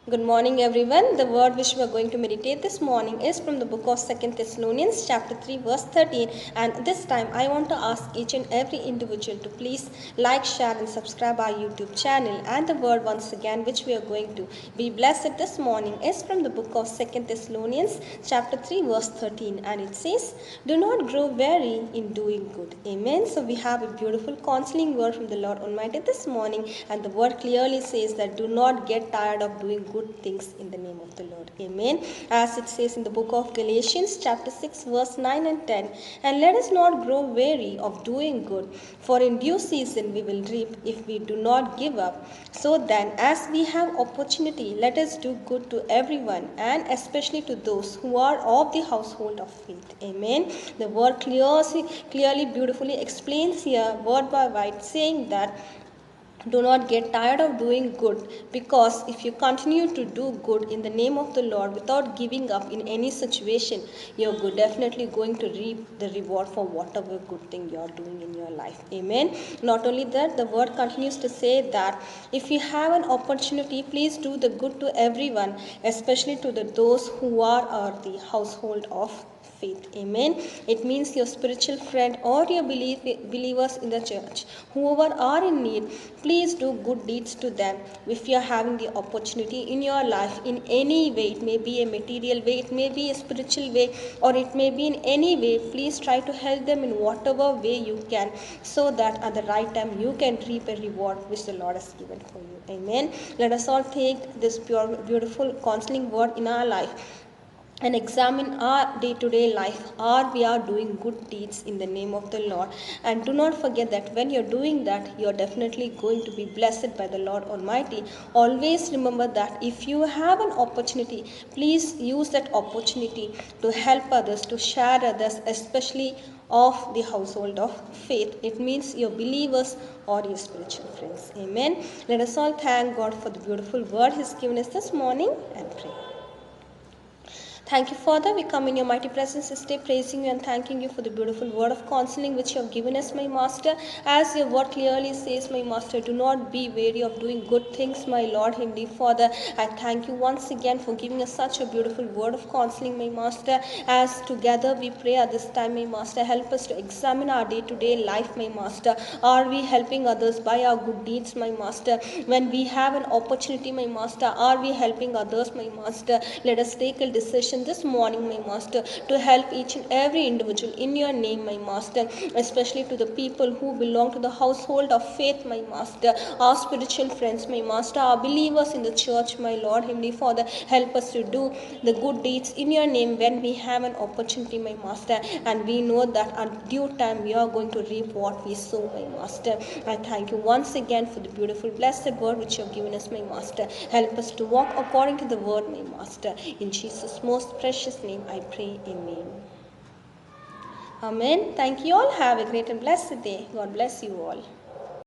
Good morning, everyone. The word which we are going to meditate this morning is from the book of 2nd Thessalonians, chapter 3, verse 13. And this time, I want to ask each and every individual to please like, share, and subscribe our YouTube channel. And the word once again, which we are going to be blessed this morning, is from the book of 2nd Thessalonians, chapter 3, verse 13. And it says, "Do not grow weary in doing good." Amen. So we have a beautiful counseling word from the Lord Almighty this morning, and the word clearly says that do not get tired of doing good things in the name of the Lord. Amen. As it says in the book of Galatians, chapter 6, verse 9 and 10, "And let us not grow weary of doing good, for in due season we will reap if we do not give up. So then, as we have opportunity, let us do good to everyone, and especially to those who are of the household of faith." Amen. The word clearly, beautifully explains here, word by word, saying that do not get tired of doing good, because if you continue to do good in the name of the Lord without giving up in any situation, you're definitely going to reap the reward for whatever good thing you're doing in your life. Amen. Not only that, the word continues to say that if you have an opportunity, please do the good to everyone, especially to those who are the household of faith. Amen. It means your spiritual friend or your believers in the church, whoever are in need, please do good deeds to them. If you are having the opportunity in your life in any way, it may be a material way, it may be a spiritual way, or it may be in any way, please try to help them in whatever way you can, so that at the right time you can reap a reward which the Lord has given for you. Amen. Let us all take this pure, beautiful counseling word in our life and examine our day-to-day life. Are we are doing good deeds in the name of the Lord? And do not forget that when you're doing that, you're definitely going to be blessed by the Lord Almighty. Always remember that if you have an opportunity, please use that opportunity to help others, to share others, especially of the household of faith. It means your believers or your spiritual friends. Amen. Let us all thank God for the beautiful word He's given us this morning and pray. Thank you, Father. We come in your mighty presence this day, praising you and thanking you for the beautiful word of counseling which you have given us, my Master. As your word clearly says, my Master, do not be weary of doing good things, my Lord, Heavenly Father. I thank you once again for giving us such a beautiful word of counseling, my Master. As together we pray at this time, my Master, help us to examine our day-to-day life, my Master. Are we helping others by our good deeds, my Master? When we have an opportunity, my Master, are we helping others, my Master? Let us take a decision this morning, my Master, to help each and every individual in your name, my Master, especially to the people who belong to the household of faith, my Master, our spiritual friends, my Master, our believers in the church, my Lord, Heavenly Father. Help us to do the good deeds in your name when we have an opportunity, my Master, and we know that at due time we are going to reap what we sow, my Master. I thank you once again for the beautiful, blessed word which you have given us, my Master. Help us to walk according to the word, my Master. In Jesus' most precious name I pray. Amen. Amen. Thank you all. Have a great and blessed day. God bless you all.